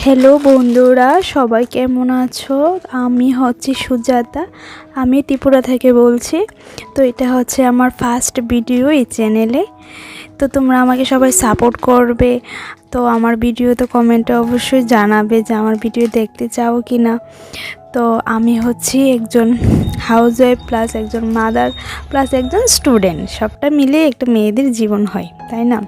Hello বন্ধুরা, সবাই কেমন আছো? আমি হচ্ছি সুজাতা, আমি ত্রিপুরা থেকে বলছি। তো এটা হচ্ছে আমার ফার্স্ট ভিডিও এই চ্যানেলে। তো তোমরা আমাকে সবাই সাপোর্ট করবে। তো আমার ভিডিও তো কমেন্টে অবশ্যই জানাবে যে আমার ভিডিও দেখতে চাও কি না। তো আমি হচ্ছি একজন হাউসওয়াইফ প্লাস একজন মাদার প্লাস একজন স্টুডেন্ট, সবটা মিলিয়ে একটা মেয়েদের জীবন হয়, তাই না?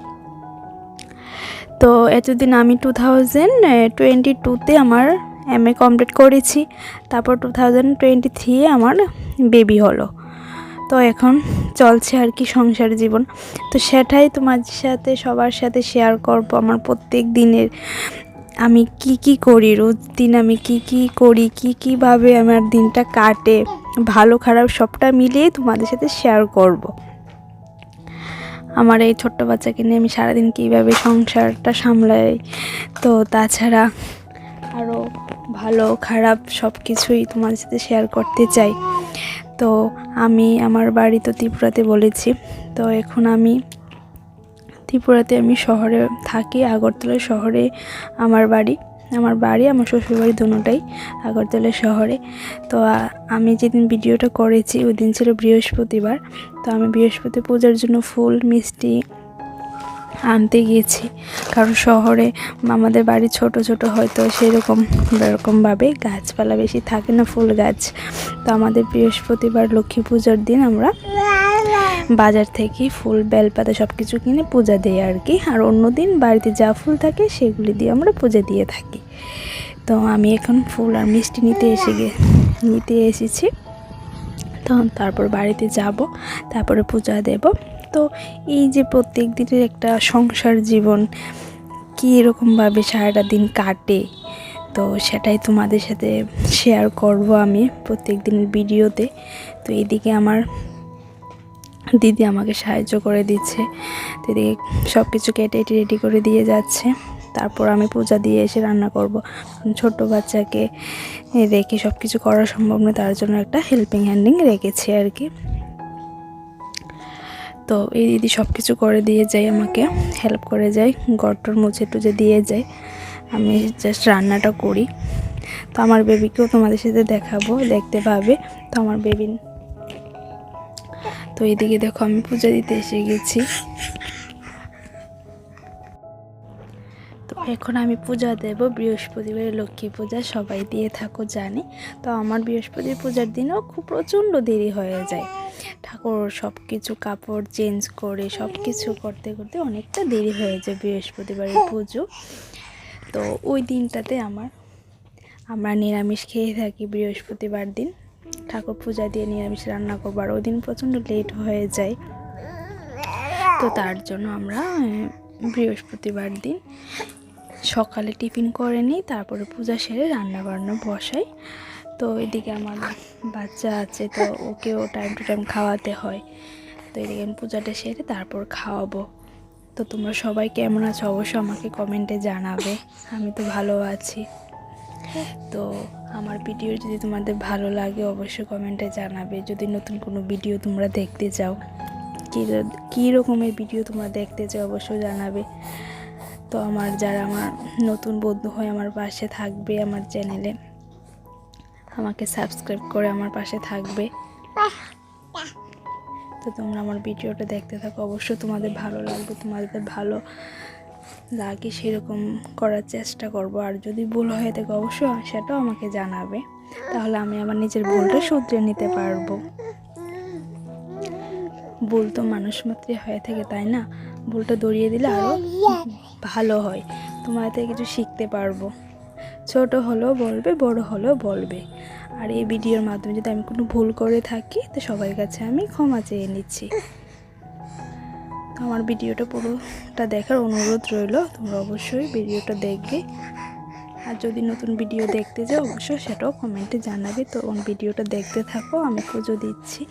তো এতদিন আমি 2022-তে আমার MA কমপ্লিট করেছি। তারপর 2023 আমার বেবি হলো। তো এখন চলছে আর কি সংসার জীবন। তো সেটাই তোমার সাথে সবার সাথে শেয়ার করব। আমার প্রত্যেক দিনের আমি কি করি, রোজ দিন আমি কি করি, কীভাবে আমার দিনটা কাটে, ভালো খারাপ সবটা মিলিয়ে তোমাদের সাথে শেয়ার করব। আমার এই ছোট্ট বাচ্চাকে নিয়ে আমি সারাদিন কীভাবে সংসারটা সামলাই। তো তাছাড়া আরও ভালো খারাপ সব কিছুই তোমাদের সাথে শেয়ার করতে চাই। তো আমি আমার বাড়ি তো ত্রিপুরাতে বলেছি। তো এখন আমি ত্রিপুরাতে আমি শহরে থাকি, আগরতলা শহরে আমার বাড়ি। আমার শ্বশুরবাড়ি দুটোটাই আগরতলা শহরে। তো আমি যেদিন ভিডিওটা করেছি ওই দিন ছিল বৃহস্পতিবার। তো আমি বৃহস্পতি পূজার জন্য ফুল মিষ্টি আনতে গিয়েছি, কারণ শহরে আমাদের বাড়ি ছোট হয়তো সেরকমভাবে গাছপালা বেশি থাকে না, ফুল গাছ। তো আমাদের বৃহস্পতিবার লক্ষ্মী পূজার দিন আমরা বাজার থেকে ফুল বেলপাতা সব কিছু কিনে পূজা দিই আর কি। আর অন্য দিন বাড়িতে যা ফুল থাকে সেগুলি দিয়ে আমরা পূজা দিয়ে থাকি। তো আমি এখন ফুল আর মিষ্টি নিতে এসেছি। তখন তারপর বাড়িতে যাব, তারপরে পূজা দেব। তো এই যে প্রত্যেক দিনের একটা সংসার জীবন কী এরকমভাবে সারাটা দিন কাটে, তো সেটাই তোমাদের সাথে শেয়ার করব আমি প্রত্যেক দিনের ভিডিওতে। তো এদিকে আমার দিদি আমাকে সাহায্য করে দিচ্ছে, দিদি সব কিছু কেটে রেডি করে দিয়ে যাচ্ছে। তারপর আমি পূজা দিয়ে এসে রান্না করব। ছোট বাচ্চাকে রেখে সব কিছু করা সম্ভব নয়, তার জন্য একটা হেল্পিং হ্যান্ডিং রেখেছি আর কি। তো এই দিদি সব কিছু করে দিয়ে যায়, আমাকে হেল্প করে যায়, ঘরটর মুছে টুজে দিয়ে যায়, আমি জাস্ট রান্নাটা করি। তো আমার বেবিকেও তোমাদের সাথে দেখাবো, দেখতে পাবে। তো আমার বেবি, তো এদিকে দেখো আমি পূজা দিতে এসে গেছি। তো এখন আমি পূজা দেব, বৃহস্পতিবার লক্ষ্মী পূজা সবাই দিয়ে থাকো জানি। তো আমার বৃহস্পতি পূজার দিনও খুব প্রচণ্ড দেরি হয়ে যায়, ঠাকুর সব কিছু কাপড় চেঞ্জ করে সব কিছু করতে অনেকটা দেরি হয়ে যায় বৃহস্পতিবারের পুজো। তো ওই দিনটাতে আমরা নিরামিষ খেয়ে থাকি বৃহস্পতিবার দিন, ঠাকুর পূজা দিয়ে নিরামিষ রান্না করবো। আর ওই দিন প্রচণ্ড লেট হয়ে যায়, তো তার জন্য আমরা বৃহস্পতিবার দিন সকালে টিফিন করে নিই, তারপরে পূজা সেরে রান্না বান্না বসাই। তো এদিকে আমার বাচ্চা আছে, তো ওকেও টাইম টু টাইম খাওয়াতে হয়। তো এদিকে আমি পূজাটা সেরে তারপর খাওয়াবো। তো তোমরা সবাই কেমন আছো অবশ্যই আমাকে কমেন্টে জানাবে। আমি তো ভালো আছি। তো আমার ভিডিও যদি তোমাদের ভালো লাগে অবশ্যই কমেন্টে জানাবে। যদি নতুন কোনো ভিডিও তোমরা দেখতে চাও, কী রকমের ভিডিও তোমরা দেখতে চাও অবশ্যই জানাবে। তো যারা আমার নতুন বন্ধু হয়ে আমার পাশে থাকবে, আমার চ্যানেলে আমাকে সাবস্ক্রাইব করে আমার পাশে থাকবে। তো তোমরা আমার ভিডিওটা দেখতে থাকো, অবশ্যই তোমাদের ভালো লাগবে। তোমাদের ভালো লাগে সেরকম করার চেষ্টা করব। আর যদি ভুল হয়ে থাকে অবশ্যই সেটাও আমাকে জানাবে, তাহলে আমি আমার নিজের ভুলটা শুধরে নিতে পারবো। ভুল তো মানুষ মাত্রই হয়ে থাকে, তাই না? ভুলটা ধরিয়ে দিলে আরও ভালো হয়, তোমার থেকে কিছু শিখতে পারবো। ছোট হলেও বলবে, বড় হলেও বলবে। আর এই ভিডিওর মাধ্যমে যদি আমি কোনো ভুল করে থাকি তো সবার কাছে আমি ক্ষমা চেয়ে নিচ্ছি। তো আমার ভিডিওটা পুরোটা দেখার অনুরোধ রইল, তোমরা অবশ্যই ভিডিওটা দেখবে। আর যদি নতুন ভিডিও দেখতে চাও অবশ্যই সেটাও কমেন্টে জানাবে। তো ভিডিওটা দেখতে থাকো, আমি পুজো দিচ্ছি।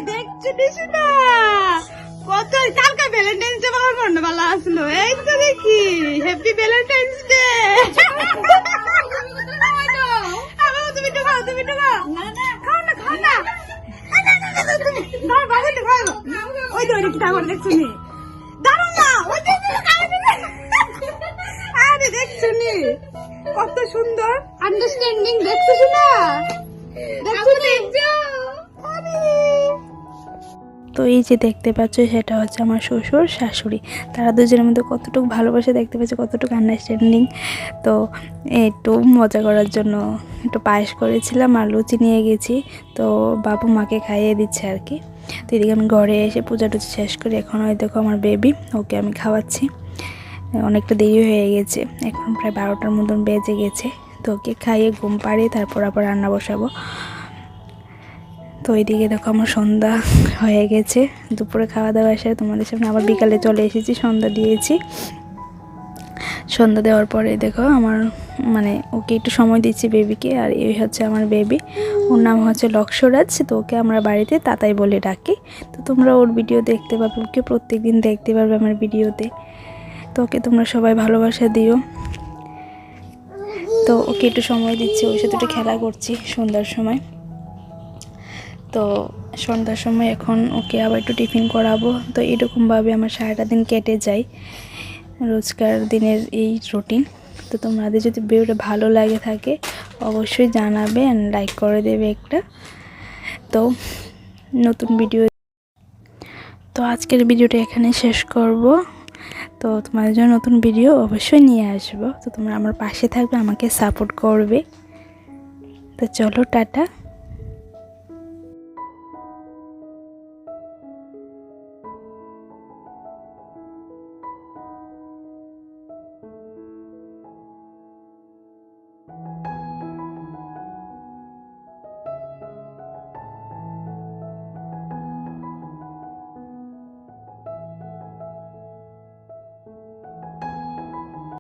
দেখছি না কত কালকে ভ্যালেন্টাইন্স ডে পালন করতে ভালো আসলো। এই তো দেখি হ্যাপি ভ্যালেন্টাইন্স ডে। তুমি তো খাও, তুমি তো খাও। খাও না, খাও না। ওই তো কি ঠাকুর দেখছো নি? দাঁড়াও না, ওই তো আরে দেখছো নি কত সুন্দর আন্ডারস্ট্যান্ডিং। দেখছো না? দেখছো দেখছো। তো এই যে দেখতে পাচ্ছ সেটা হচ্ছে আমার শ্বশুর শাশুড়ি, তারা দুজনের মধ্যে কতটুকু ভালোবাসা দেখতে পাচ্ছ, কতটুকু আন্ডারস্ট্যান্ডিং। তো একটু মজা করার জন্য একটু পায়েস করেছিলাম আর লুচি নিয়ে গেছি, তো বাবু মাকে খাইয়ে দিচ্ছে আর কি। তো এদিকে আমি ঘরে এসে পূজা টুজা শেষ করি, এখন ওই দেখো আমার বেবি, ওকে আমি খাওয়াচ্ছি। অনেকটা দেরি হয়ে গেছে, এখন প্রায় 12টার মতন বেজে গেছে। তো ওকে খাইয়ে ঘুম পাড়িয়ে তারপর আবার রান্না বসাবো। তো এইদিকে দেখো আমার সন্ধ্যা হয়ে গেছে, দুপুরে খাওয়া দাওয়া এসে তোমাদের সামনে আবার বিকালে চলে এসেছি, সন্ধ্যা দিয়েছি। সন্ধ্যা দেওয়ার পরে দেখো আমার মানে ওকে একটু সময় দিচ্ছি বেবিকে। আর এই হচ্ছে আমার বেবি, ওর নাম হচ্ছে লক্ষ্যরাজ। তো ওকে আমরা বাড়িতে তাতাই বলে ডাকি। তো তোমরা ওর ভিডিও দেখতে পাবে, ওকে প্রত্যেক দিন দেখতে পারবে আমার ভিডিওতে। তো ওকে তোমরা সবাই ভালোবাসা দিও। তো ওকে একটু সময় দিচ্ছি, ওর সাথে একটু খেলা করছি সন্ধ্যার সময়। তো সন্ধ্যার সময় এখন ওকে আবার একটু টিফিন করাবো। তো এরকমভাবে আমার সারাটা দিন কেটে যায়, রোজকার দিনের এই রুটিন। তো তোমাদের যদি ভিডিওটা ভালো লাগে থাকে অবশ্যই জানাবে অ্যান্ড লাইক করে দেবে একটা। তো নতুন ভিডিও, তো আজকের ভিডিওটা এখানে শেষ করব। তো তোমাদের জন্য নতুন ভিডিও অবশ্যই নিয়ে আসবো। তো তোমরা আমার পাশে থাকবে, আমাকে সাপোর্ট করবে। তো চলো টাটা।